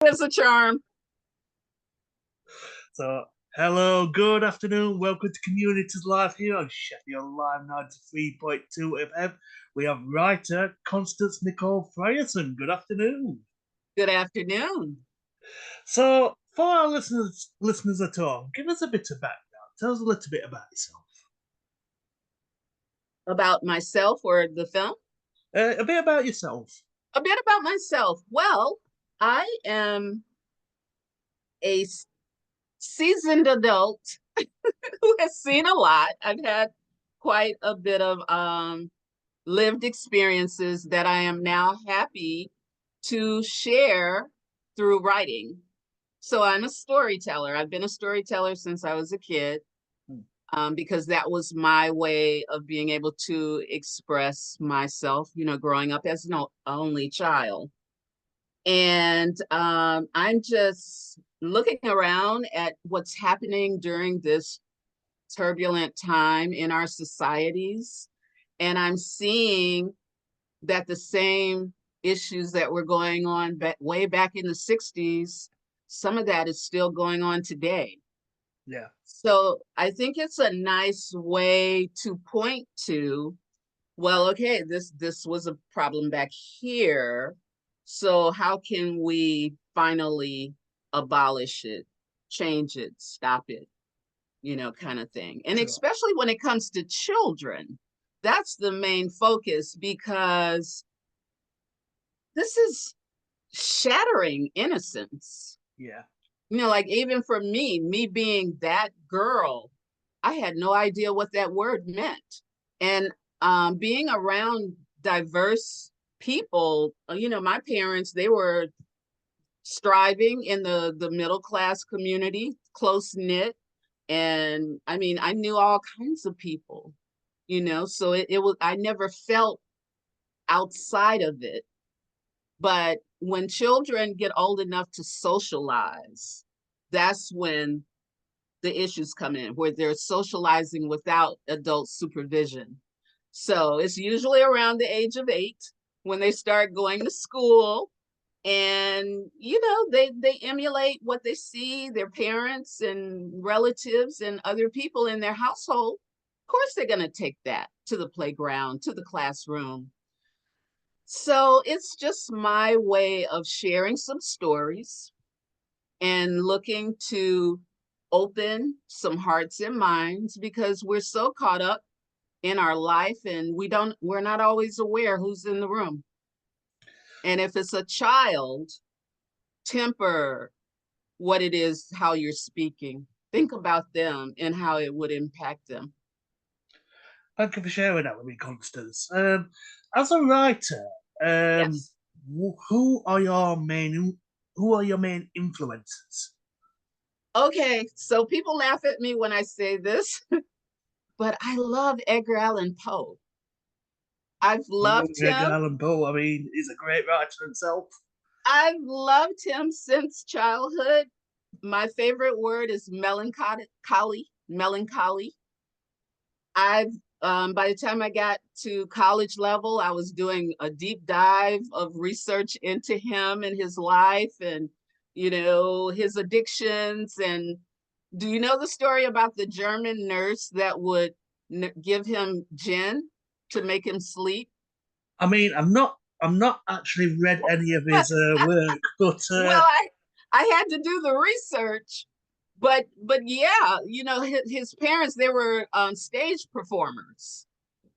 It's a charm. So, hello, good afternoon. Welcome to Communities Live here on Sheffield Live 93.2 FM. We have writer Constance Nicole Frierson. Good afternoon. Good afternoon. So, for our listeners at home, give us a bit of background. Tell us a little bit about yourself. About myself or the film? A bit about yourself. A bit about myself. Well, I am a seasoned adult who has seen a lot. I've had quite a bit of lived experiences that I am now happy to share through writing. So I'm a storyteller. I've been a storyteller since I was a kid. Because that was my way of being able to express myself, growing up as an only child. And I'm just looking around at what's happening during this turbulent time in our societies. And I'm seeing that the same issues that were going on way back in the 60s, some of that is still going on today. Yeah. So I think it's a nice way to point to, well, okay, this was a problem back here. So how can we finally abolish it, change it, stop it, kind of thing. And Sure. especially when it comes to children, that's the main focus because this is shattering innocence. Yeah. Like even for me being that girl, I had no idea what that word meant. And being around diverse people, my parents, they were striving in the middle class community, close knit. And I mean, I knew all kinds of people, so it was, I never felt outside of it. But when children get old enough to socialize, that's when the issues come in, where they're socializing without adult supervision. So it's usually around the age of 8 when they start going to school, and they emulate what they see their parents and relatives and other people in their household. Of course they're going to take that to the playground, to the classroom. So it's just my way of sharing some stories and looking to open some hearts and minds because we're so caught up in our life and we're not always aware who's in the room. And if it's a child, temper what it is, how you're speaking. Think about them and how it would impact them. Thank you for sharing that with me, Constance. As a writer, um, Yes. who are your main influences? Okay, so people laugh at me when I say this, but I love Edgar Allan Poe. I've loved Edgar him. Allan Poe. I mean, he's a great writer himself. I've loved him since childhood. My favorite word is melancholy. I've by the time I got to college level, I was doing a deep dive of research into him and his life and his addictions. And do you know the story about the German nurse that would give him gin to make him sleep? I mean, I'm not actually read any of his work, but Well, I had to do the research, but yeah, his parents, they were stage performers.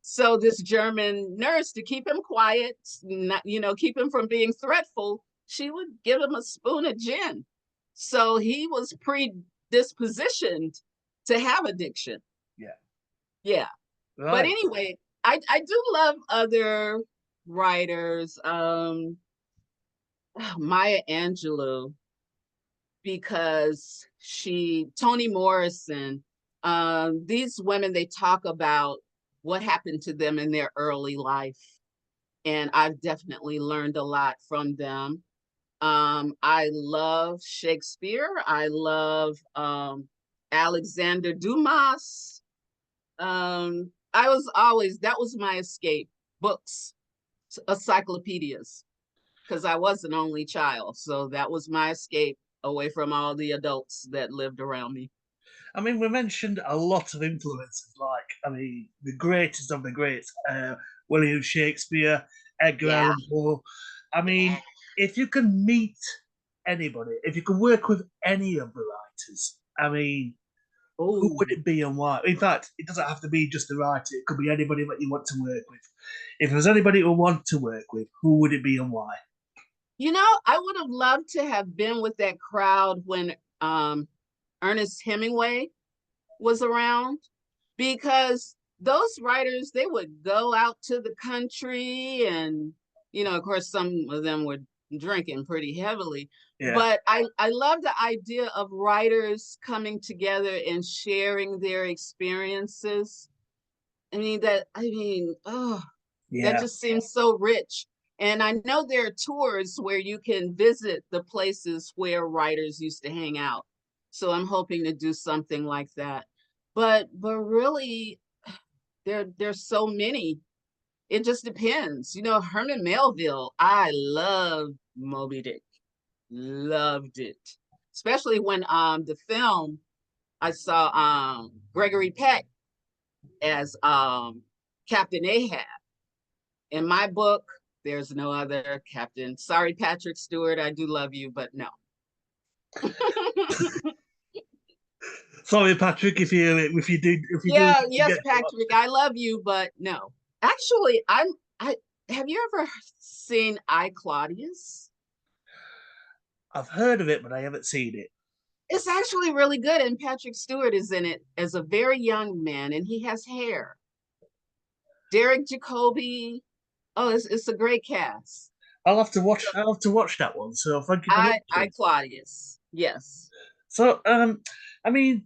So this German nurse, to keep him quiet, not, keep him from being threatful, she would give him a spoon of gin. So he was predispositioned to have addiction. yeah, Yeah. But right. anyway, I do love other writers. Maya Angelou, because Toni Morrison, these women, they talk about what happened to them in their early life. And I've definitely learned a lot from them. I love Shakespeare. I love Alexander Dumas. That was my escape, books, encyclopedias. because I was an only child. So that was my escape away from all the adults that lived around me. I mean, we mentioned a lot of influences, like, I mean, the greatest of the greats, William Shakespeare, Edgar Yeah. Allan Poe. I Yeah. mean, if you can meet anybody, if you can work with any of the writers, I mean, who would Oh, it be and why? In fact, it doesn't have to be just the writer, it could be anybody that you want to work with. If there's anybody you want to work with, who would it be and why? I would have loved to have been with that crowd when Ernest Hemingway was around, because those writers, they would go out to the country and, of course, some of them were drinking pretty heavily. Yeah, But I love the idea of writers coming together and sharing their experiences. Oh, that yeah. just seems so rich. And I know there are tours where you can visit the places where writers used to hang out. So I'm hoping to do something like that. But really, there's so many. It just depends. Herman Melville, I love Moby Dick. Loved it. Especially when the film I saw Gregory Peck as Captain Ahab. In my book, there's no other captain. Sorry, Patrick Stewart, I do love you, but no. Sorry, Patrick, if you do Yeah, yes, get to Patrick, I love you, but no. Actually, I have you ever seen I, Claudius? I've heard of it, but I haven't seen it. It's actually really good, and Patrick Stewart is in it as a very young man, and he has hair. Derek Jacobi. Oh, it's a great cast. I'll have to watch that one. So thank you for I mentioning. Claudius. Yes. So I mean,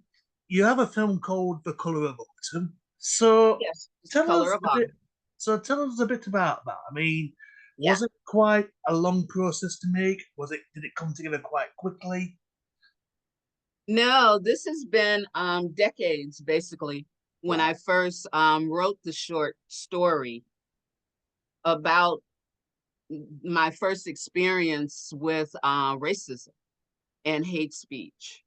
you have a film called The Color of Autumn. So Yes. It's the tell color us of a bit. autumn. So tell us a bit about that. I mean, Yeah. was it quite a long process to make? Did it come together quite quickly? No, this has been decades basically. When Wow. I first wrote the short story about my first experience with racism and hate speech.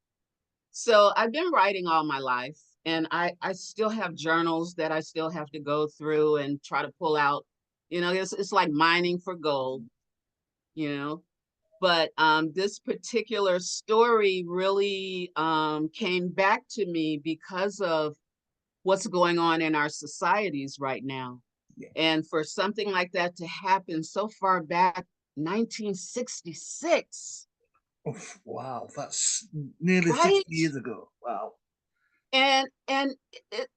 So I've been writing all my life, and I still have journals that I still have to go through and try to pull out. It's like mining for gold, you know. But this particular story really came back to me because of what's going on in our societies right now. Yeah. And for something like that to happen so far back, 1966, Oof, wow, that's nearly right? 60 years ago. Wow. And it,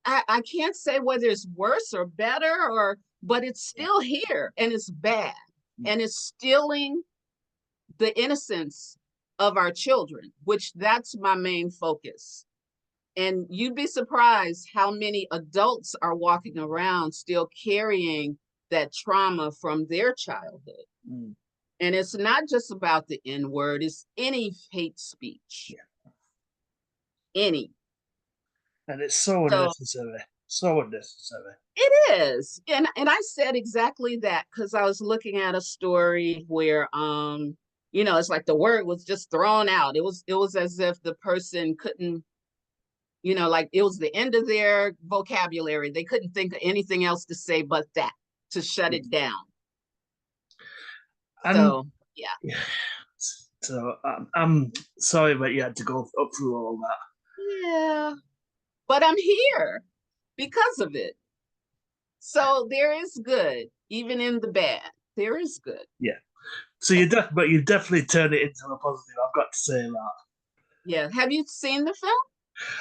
I can't say whether it's worse or better, but it's Yeah. still here and it's bad, Mm. and it's stealing the innocence of our children, which that's my main focus. And you'd be surprised how many adults are walking around still carrying that trauma from their childhood. Mm. And it's not just about the N word, it's any hate speech, Yeah. any. And it's so So unnecessary. So unnecessary. it is. And I said exactly that because I was looking at a story where it's like the word was just thrown out. It was as if the person couldn't, like it was the end of their vocabulary. They couldn't think of anything else to say but that to shut Yeah. it down. And So yeah. yeah, so I'm sorry that you had to go up through all that. Yeah. But I'm here because of it. So there is good, even in the bad. There is good. Yeah. So Yeah. but you definitely turned it into a positive. I've got to say that. Yeah. Have you seen the film?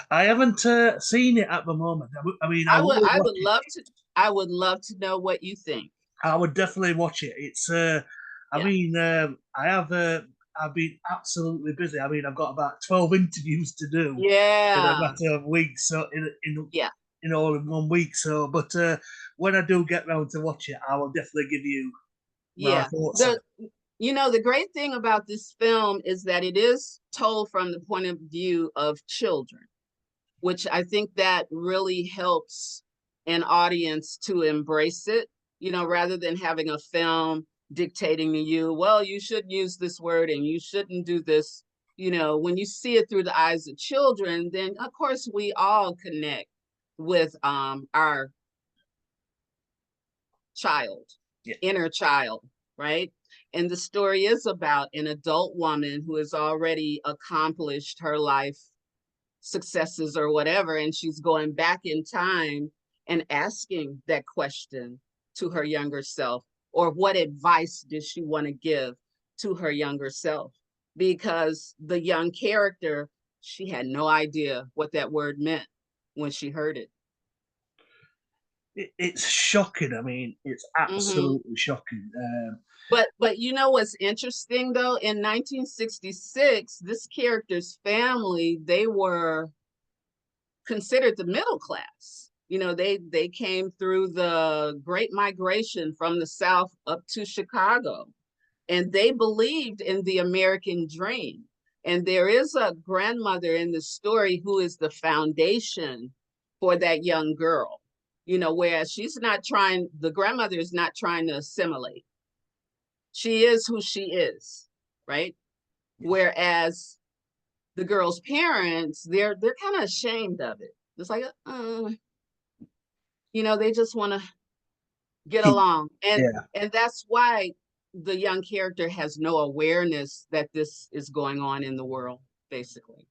I haven't seen it at the moment. I mean, I I would will I watch would it. love to I would love to know what you think. I would definitely watch it. I Yeah. mean, I've been absolutely busy. I mean, I've got about 12 interviews to do in a Yeah. matter of weeks. So Yeah. all in 1 week. So, but when I do get round to watch it, I will definitely give you my Yeah. thoughts on The it. the great thing about this film is that it is told from the point of view of children, which I think that really helps an audience to embrace it, rather than having a film dictating to you, well, you should use this word and you shouldn't do this. When you see it through the eyes of children, then of course we all connect with our child, Yeah. inner child, right? And the story is about an adult woman who has already accomplished her life successes or whatever, and she's going back in time and asking that question to her younger self, or what advice does she want to give to her younger self? Because the young character, she had no idea what that word meant when she heard it. It's shocking. I mean, it's Hmm. absolutely shocking. But you know what's interesting though? In 1966, this character's family, they were considered the middle class. They came through the Great Migration from the South up to Chicago, and they believed in the American dream. And there is a grandmother in the story who is the foundation for that young girl. Whereas the grandmother is not trying to assimilate. She is who she is, right? Whereas the girl's parents, they're kind of ashamed of it. It's like, they just want to get along. And Yeah. and that's why the young character has no awareness that this is going on in the world, basically.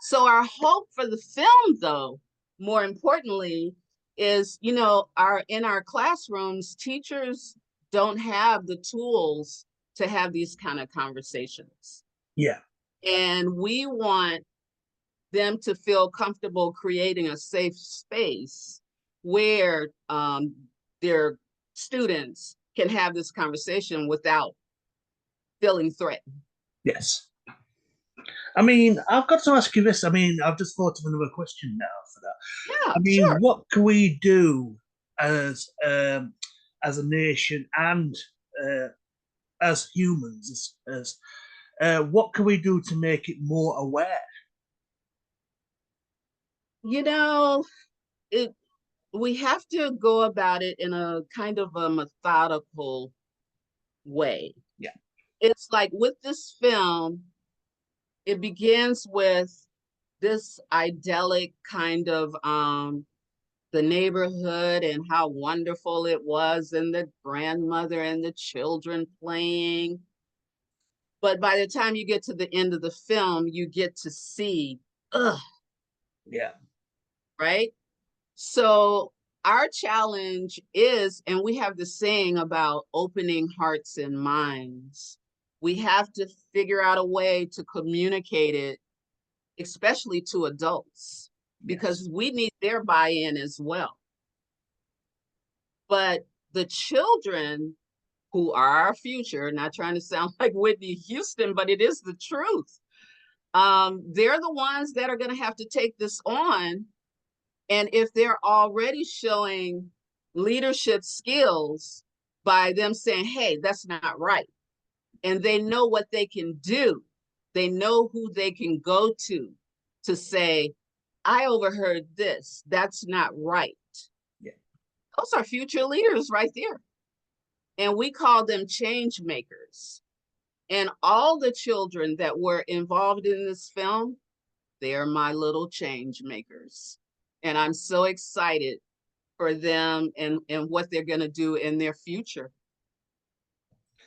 So our hope for the film, though, more importantly, is, our in our classrooms, teachers don't have the tools to have these kind of conversations. Yeah. And we want them to feel comfortable creating a safe space where their students can have this conversation without feeling threatened. Yes. I mean, I've got to ask you this. I mean, I've just thought of another question now for that. Yeah, I mean, sure. what can we do as as a nation and uh, as humans? What can we do to make it more aware? You know, it we have to go about it in a kind of a methodical way. Yeah. It's like with this film, it begins with this idyllic kind of the neighborhood and how wonderful it was, and the grandmother and the children playing. But by the time you get to the end of the film, you get to see, ugh, Yeah. right? So our challenge is, and we have the saying about opening hearts and minds. We have to figure out a way to communicate it, especially to adults, Yes. because we need their buy-in as well. But the children, who are our future, not trying to sound like Whitney Houston, but it is the truth. They're the ones that are going to have to take this on. And if they're already showing leadership skills by them saying, hey, that's not right, and they know what they can do, they know who they can go to say, I overheard this, that's not right. Yeah. Those are future leaders right there. And we call them change makers. And all the children that were involved in this film, they're my little change makers. And I'm so excited for them and what they're going to do in their future.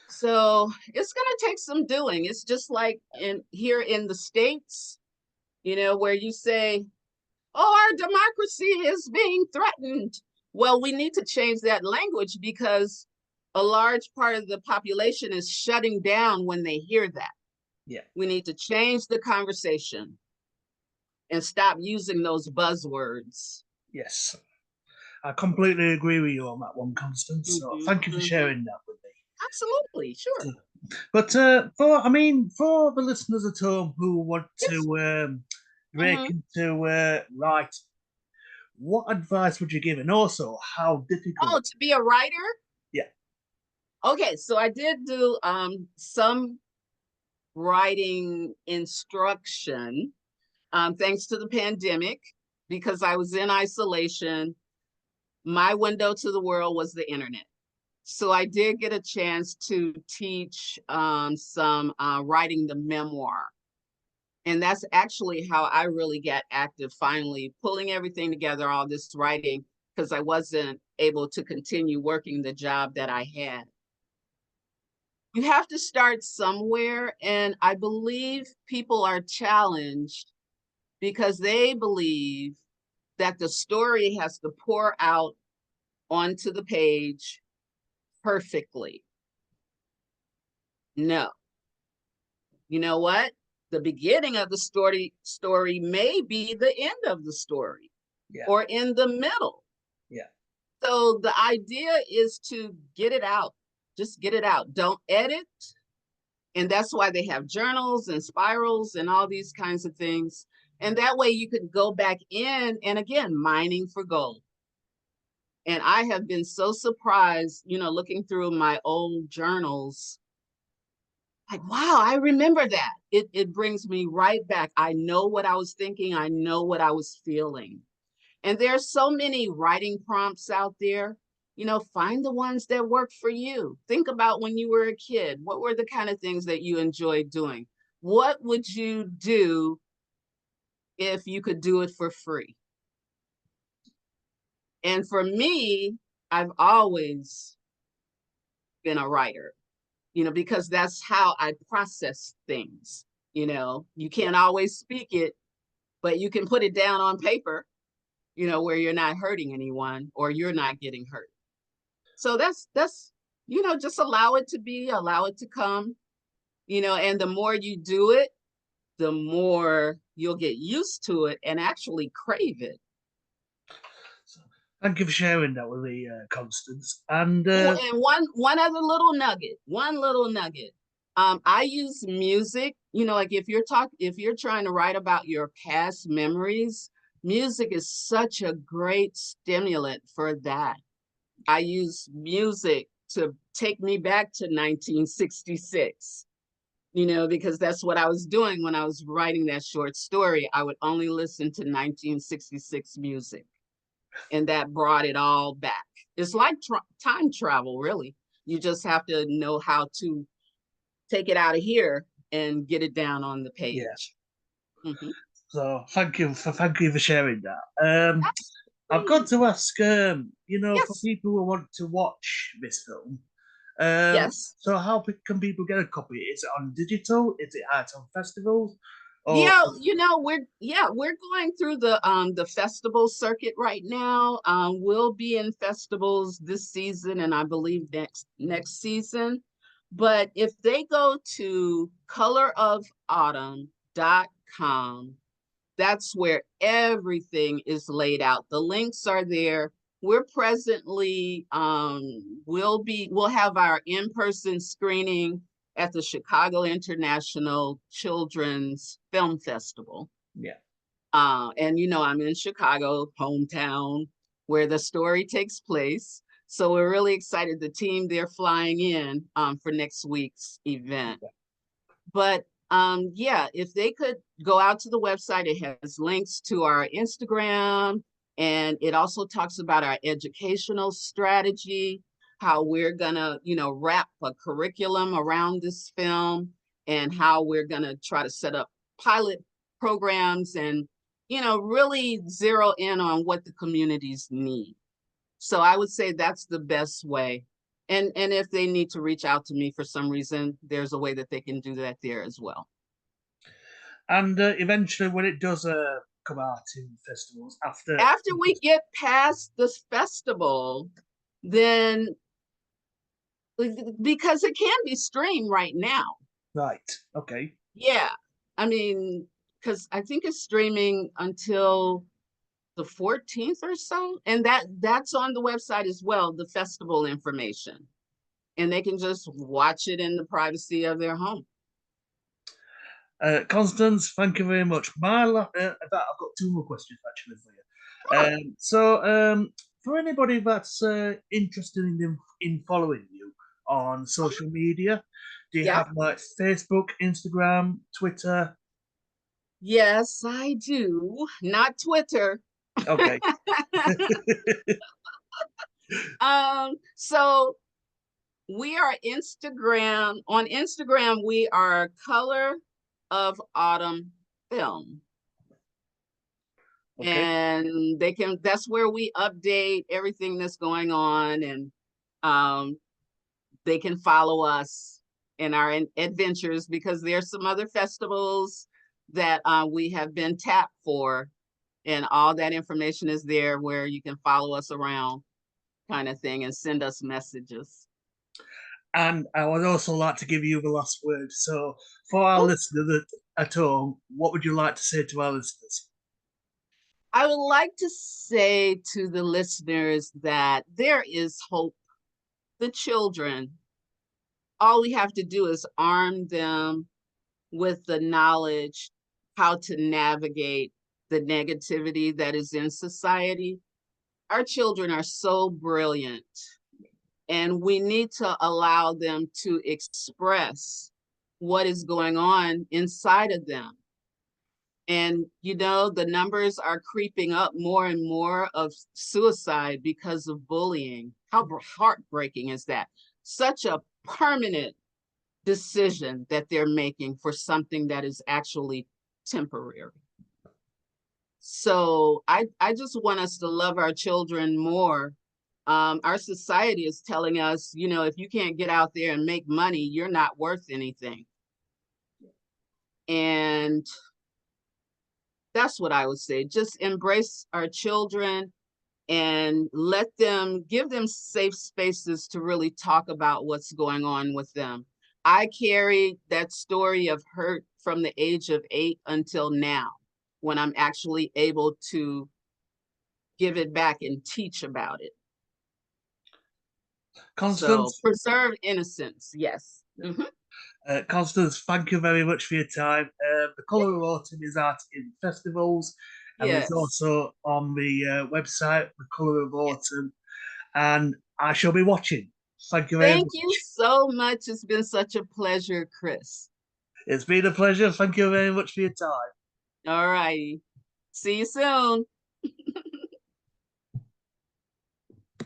So it's going to take some doing. It's just like in here in the States, where you say, oh, our democracy is being threatened. Well, we need to change that language because a large part of the population is shutting down when they hear that. Yeah. We need to change the conversation and stop using those buzzwords. Yes. I completely agree with you on that one, Constance. So Mm-hmm, thank you for mm-hmm. sharing that with me. Absolutely, sure. But for the listeners at home who want Yes. to break Mm-hmm. into writing, what advice would you give? And also, how difficult? Oh, to be a writer? Yeah. Okay, so I did do some writing instruction thanks to the pandemic, because I was in isolation. My window to the world was the internet. So I did get a chance to teach some writing the memoir. And that's actually how I really got active, finally pulling everything together, all this writing, because I wasn't able to continue working the job that I had. You have to start somewhere. And I believe people are challenged because they believe that the story has to pour out onto the page perfectly. No. You know what? The beginning of the story may be the end of the story, Yeah. or in the middle. Yeah. So the idea is to get it out. Just get it out. Don't edit. And that's why they have journals and spirals and all these kinds of things. And that way you can go back in and again, mining for gold. And I have been so surprised, looking through my old journals, like, wow, I remember that. It brings me right back. I know what I was thinking. I know what I was feeling. And there's so many writing prompts out there. Find the ones that work for you. Think about when you were a kid. What were the kind of things that you enjoyed doing? What would you do if you could do it for free? And for me, I've always been a writer, because that's how I process things. You can't always speak it, but you can put it down on paper, where you're not hurting anyone or you're not getting hurt. So that's, just allow it to be, allow it to come, and the more you do it, the more you'll get used to it and actually crave it. So, thank you for sharing that with me, Constance. And And one other little nugget, I use music, like if you're trying to write about your past memories, music is such a great stimulant for that. I use music to take me back to 1966, because that's what I was doing when I was writing that short story. I would only listen to 1966 music, and that brought it all back. It's like time travel, really. You just have to know how to take it out of here and get it down on the page. Yeah. Mm-hmm. So thank you for sharing that. I've got to ask, for Yes. people who want to watch this film, Yes. so how can people get a copy? Is it on digital? Is it out on festivals? Or Yeah, we're going through the festival circuit right now. We'll be in festivals this season and I believe next season. But if they go to colorofautumn.com, that's where everything is laid out. The links are there. We're presently we'll have our in-person screening at the Chicago International Children's Film Festival. yeah. And I'm in Chicago, hometown, where the story takes place. So we're really excited. The team, they're flying in for next week's event. But yeah, if they could go out to the website, it has links to our Instagram, and it also talks about our educational strategy, how we're gonna, wrap a curriculum around this film, and how we're gonna try to set up pilot programs and, really zero in on what the communities need. So I would say that's the best way. And if they need to reach out to me for some reason, there's a way that they can do that there as well. And eventually, when it does come out in festivals, After we get past this festival, then because it can be streamed right now. right, okay, Yeah. I mean, because I think it's streaming until the 14th or so. And that's on the website as well, the festival information. And they can just watch it in the privacy of their home. Constance, thank you very much. I've got two more questions actually for you. Sure. For anybody that's interested in following you on social media, do you Yeah. have like Facebook, Instagram, Twitter? Yes, I do. Not Twitter. Okay. So We are on Instagram, we are Color of Autumn Film. Okay. And that's where we update everything that's going on, and they can follow us in our adventures, because there's some other festivals that we have been tapped for, and all that information is there where you can follow us around, kind of thing, and send us messages. And I would also like to give you the last word. So, for our Oh, listeners at home, what would you like to say to our listeners? I would like to say to the listeners that there is hope. The children, all we have to do is arm them with the knowledge how to navigate the negativity that is in society. Our children are so brilliant, and we need to allow them to express what is going on inside of them. And, the numbers are creeping up more and more of suicide because of bullying. How heartbreaking is that? Such a permanent decision that they're making for something that is actually temporary. So I just want us to love our children more. Our society is telling us, if you can't get out there and make money, you're not worth anything. And that's what I would say. Just embrace our children and give them safe spaces to really talk about what's going on with them. I carried that story of hurt from the age of 8 until now, when I'm actually able to give it back and teach about it. So Constance, preserve innocence. Yes. Constance, thank you very much for your time. The Colour of Autumn is out in festivals, and it's Yes. also on the website, The Colour of Yes. Autumn, and I shall be watching. Thank you very Thank you much. so much. It's been such a pleasure, Chris. It's been a pleasure. Thank you very much for your time. All righty. See you soon.